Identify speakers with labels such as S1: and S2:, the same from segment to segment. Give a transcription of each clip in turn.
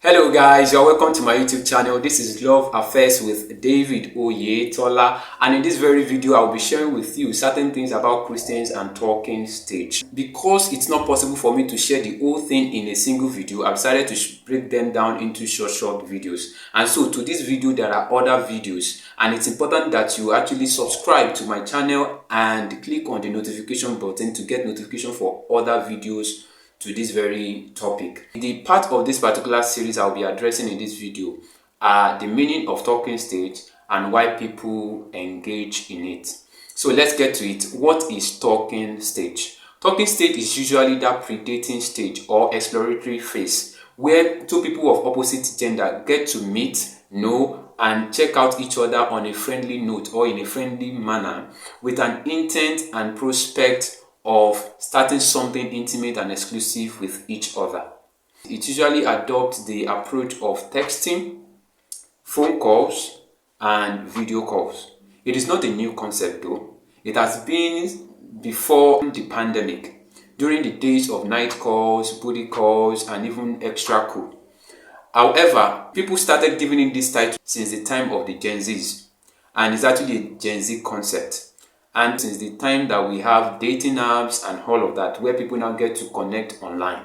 S1: Hello guys, you're welcome to my YouTube channel. This is Love Affairs with David Oyetola, and in this very video I'll be sharing with you certain things about Christians and talking stage. Because it's not possible for me to share the whole thing in a single video, I've decided to break them down into short videos. And so to this video there are other videos, and it's important that you actually subscribe to my channel and click on the notification button to get notification for other videos to this very topic. The part of this particular series I'll be addressing in this video are the meaning of talking stage and why people engage in it. So let's get to it. What is talking stage? Talking stage is usually that predating stage or exploratory phase where two people of opposite gender get to meet, know, and check out each other on a friendly note or in a friendly manner with an intent and prospect of starting something intimate and exclusive with each other. It usually adopts the approach of texting, phone calls, and video calls. It is not a new concept though. It has been before the pandemic, during the days of night calls, booty calls, and even extra cool. However, people started giving it this title since the time of the Gen Zs, and it's actually a Gen Z concept. And since the time that we have dating apps and all of that, where people now get to connect online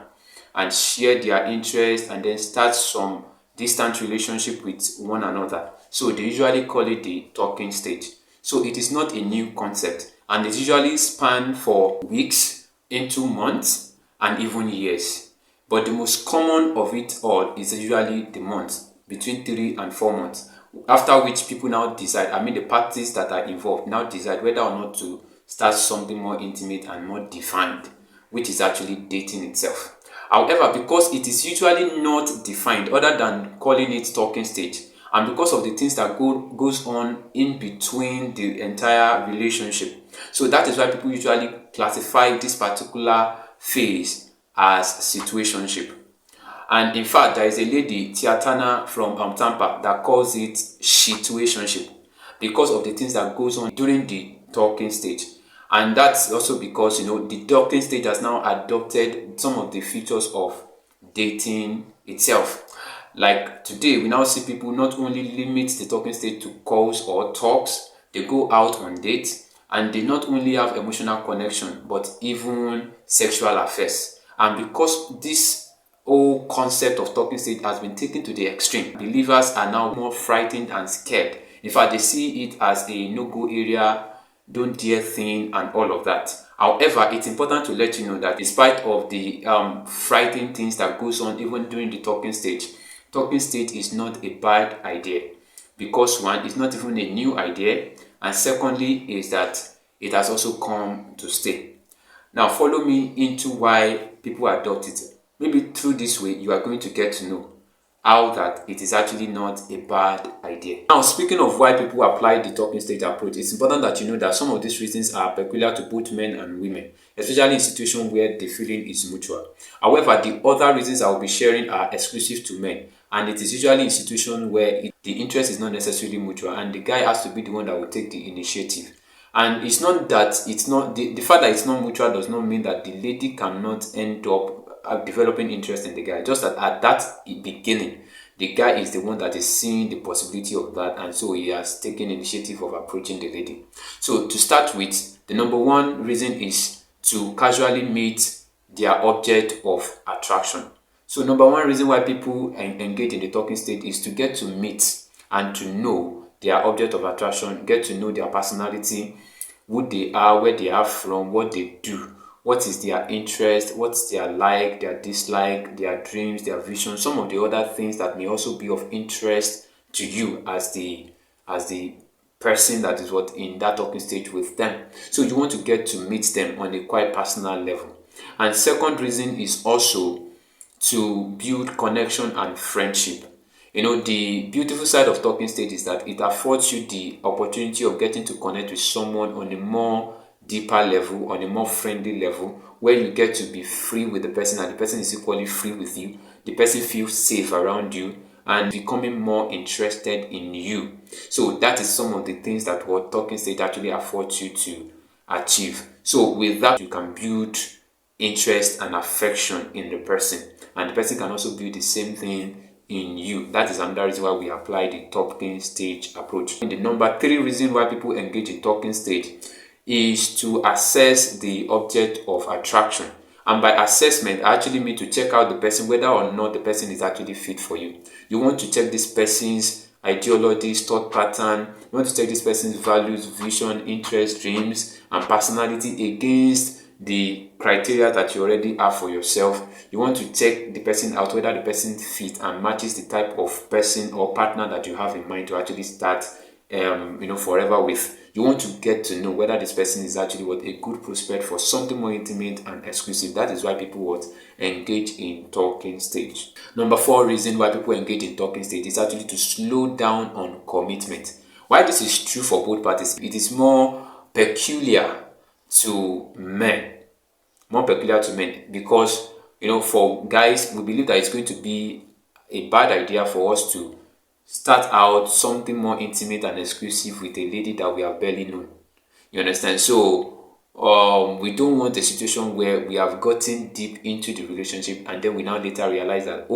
S1: and share their interests and then start some distant relationship with one another. So they usually call it the talking stage. So it is not a new concept, and it usually span for weeks into months and even years. But the most common of it all is usually the month, between 3 and 4 months. After which people now decide, the parties that are involved now decide whether or not to start something more intimate and more defined, which is actually dating itself. However, because it is usually not defined other than calling it talking stage, and because of the things that goes on in between the entire relationship, so that is why people usually classify this particular phase as situationship. And in fact, there is a lady, Tiatana from Tampa, that calls it situationship because of the things that goes on during the talking stage. And that's also because, the talking stage has now adopted some of the features of dating itself. Like today, we now see people not only limit the talking stage to calls or talks, they go out on dates, and they not only have emotional connection, but even sexual affairs. And because this whole concept of talking stage has been taken to the extreme, believers are now more frightened and scared. In fact, they see it as a no-go area, don't dare thing, and all of that. However, it's important to let you know that despite of the frightening things that goes on even during the talking stage is not a bad idea, because one, it's not even a new idea, and secondly is that it has also come to stay. Now follow me into why people adopt it. Maybe through this way, you are going to get to know how that it is actually not a bad idea. Now, speaking of why people apply the talking stage approach, it's important that you know that some of these reasons are peculiar to both men and women, especially in situations where the feeling is mutual. However, the other reasons I will be sharing are exclusive to men, and it is usually in situations where the interest is not necessarily mutual, and the guy has to be the one that will take the initiative. And it's not that it's not the fact that it's not mutual does not mean that the lady cannot end up developing interest in the guy. Just that at that beginning, the guy is the one that is seeing the possibility of that, and so he has taken initiative of approaching the lady. So to start with, the number one reason is to casually meet their object of attraction. So number one reason why people engage in the talking stage is to get to meet and to know their object of attraction, get to know their personality, who they are, where they are from, what they do, what is their interest, what's their like, their dislike, their dreams, their vision, some of the other things that may also be of interest to you as the person that is in that talking stage with them. So you want to get to meet them on a quite personal level. And second reason is also to build connection and friendship. The beautiful side of talking stage is that it affords you the opportunity of getting to connect with someone on a more deeper level, on a more friendly level, where you get to be free with the person and the person is equally free with you. The person feels safe around you and becoming more interested in you. So that is some of the things that what talking stage actually affords you to achieve. So with that, you can build interest and affection in the person, and the person can also build the same thing in you. That is another reason why we apply the talking stage approach. And the number 3 reason why people engage in talking stage is to assess the object of attraction. And by assessment, I actually mean to check out the person, whether or not the person is actually fit for you. You want to check this person's ideologies, thought pattern. You want to check this person's values, vision, interests, dreams, and personality against the criteria that you already have for yourself. You want to check the person out, whether the person fits and matches the type of person or partner that you have in mind to actually start forever with. You want to get to know whether this person is actually a good prospect for something more intimate and exclusive. That is why people engage in talking stage. Number 4 reason why people engage in talking stage is actually to slow down on commitment. Why this is true for both parties, it is more peculiar to men. Because for guys, we believe that it's going to be a bad idea for us to start out something more intimate and exclusive with a lady that we have barely known. You understand? So we don't want a situation where we have gotten deep into the relationship and then we now later realize that,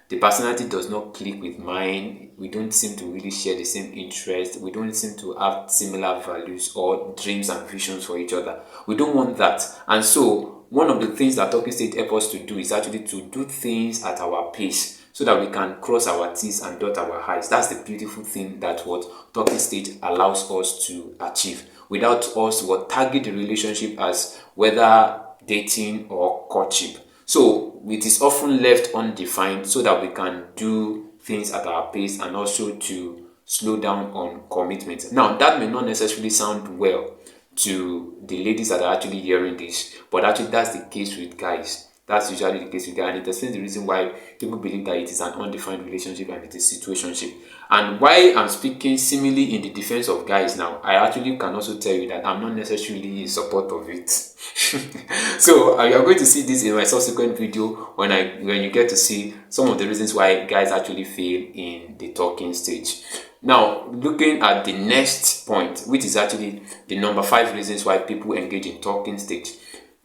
S1: the personality does not click with mine. We don't seem to really share the same interest. We don't seem to have similar values or dreams and visions for each other. We don't want that. And so one of the things that talking stage helps us to do is actually to do things at our pace, so that we can cross our T's and dot our I's. That's the beautiful thing that what talking stage allows us to achieve, without us target the relationship as whether dating or courtship. So it is often left undefined so that we can do things at our pace and also to slow down on commitment. Now, that may not necessarily sound well to the ladies that are actually hearing this, but actually that's the case with guys. That's usually the case with guys, and it explains the reason why people believe that it is an undefined relationship and it is situationship. And why I'm speaking seemingly in the defense of guys now, I actually can also tell you that I'm not necessarily in support of it. So you are going to see this in my subsequent video when you get to see some of the reasons why guys actually fail in the talking stage. Now, looking at the next point, which is actually the number 5 reasons why people engage in talking stage,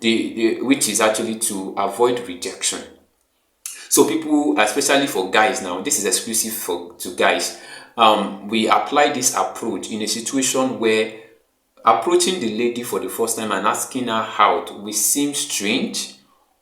S1: which is actually to avoid rejection. So people, especially for guys now, this is exclusive to guys. We apply this approach in a situation where approaching the lady for the first time and asking her out will seem strange,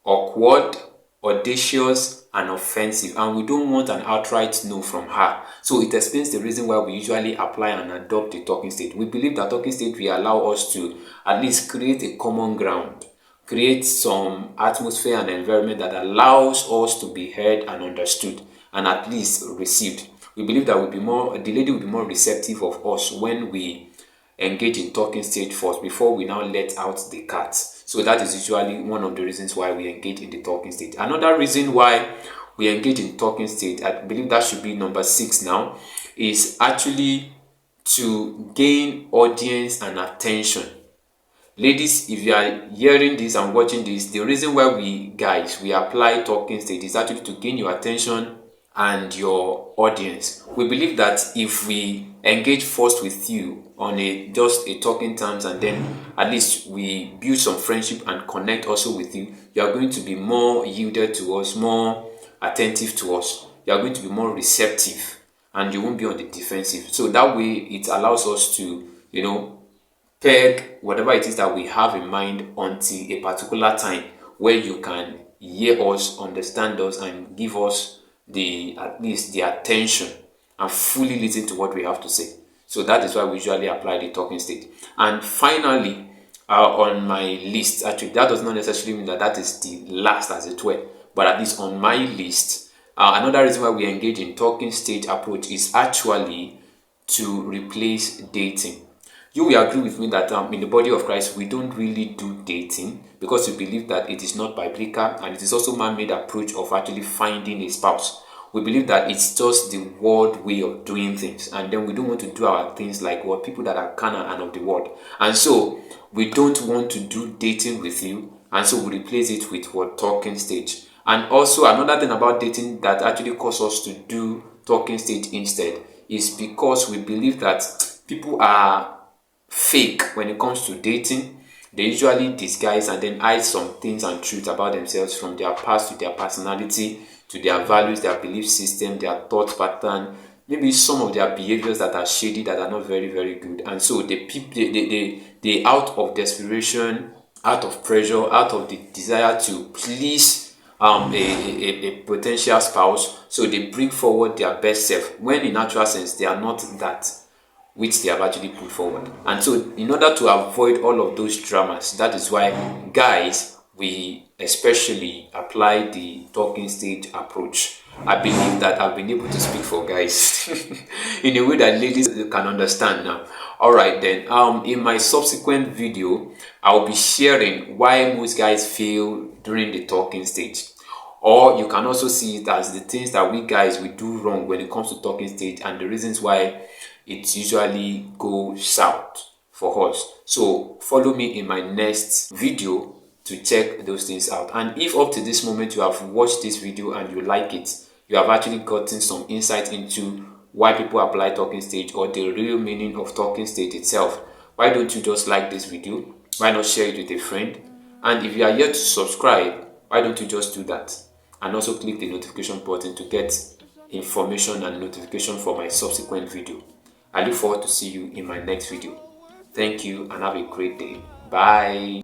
S1: awkward, audacious, and offensive, and we don't want an outright no from her. So it explains the reason why we usually apply and adopt the talking stage. We believe that talking stage will allow us to at least create a common ground, create some atmosphere and environment that allows us to be heard and understood and at least received. We believe that the lady will be more receptive of us when we engage in talking stage first before we now let out the cat. So that is usually one of the reasons why we engage in the talking stage. Another reason why we engage in talking stage, I believe that should be number 6 now, is actually to gain audience and attention. Ladies, if you are hearing this and watching this, the reason why we apply talking stage is actually to gain your attention and your audience. We believe that if we engage first with you on just a talking terms, and then at least we build some friendship and connect also with you, you are going to be more yielded to us, more attentive to us. You are going to be more receptive and you won't be on the defensive. So that way it allows us to, peg whatever it is that we have in mind until a particular time where you can hear us, understand us, and give us at least the attention and fully listen to what we have to say. So that is why we usually apply the talking stage. And finally, on my list, actually that does not necessarily mean that is the last, as it were, but at least on my list, another reason why we engage in talking stage approach is actually to replace dating. You will agree with me that in the body of Christ, we don't really do dating because we believe that it is not biblical, and it is also man-made approach of actually finding a spouse. We believe that it's just the world way of doing things, and then we don't want to do our things like people that are carnal and of the world. And so we don't want to do dating with you, and so we replace it with talking stage. And also another thing about dating that actually causes us to do talking stage instead is because we believe that people are fake when it comes to dating. They usually disguise and then hide some things and truth about themselves, from their past to their personality to their values, their belief system, their thought pattern, maybe some of their behaviors that are shady, that are not very, very good. And so they out of desperation, out of pressure, out of the desire to please a potential spouse, so they bring forward their best self, when in actual sense they are not that which they have actually put forward. And so in order to avoid all of those dramas, that is why guys, we especially apply the talking stage approach. I believe that I've been able to speak for guys in a way that ladies can understand now. All right then, in my subsequent video, I'll be sharing why most guys fail during the talking stage. Or you can also see it as the things that we guys we do wrong when it comes to talking stage, and the reasons why it usually goes south for us. So follow me in my next video to check those things out. And if up to this moment you have watched this video and you like it, you have actually gotten some insight into why people apply talking stage, or the real meaning of talking stage itself, why don't you just like this video? Why not share it with a friend? And if you are yet to subscribe, why don't you just do that? And also click the notification button to get information and notification for my subsequent video. I look forward to see you in my next video. Thank you and have a great day. Bye.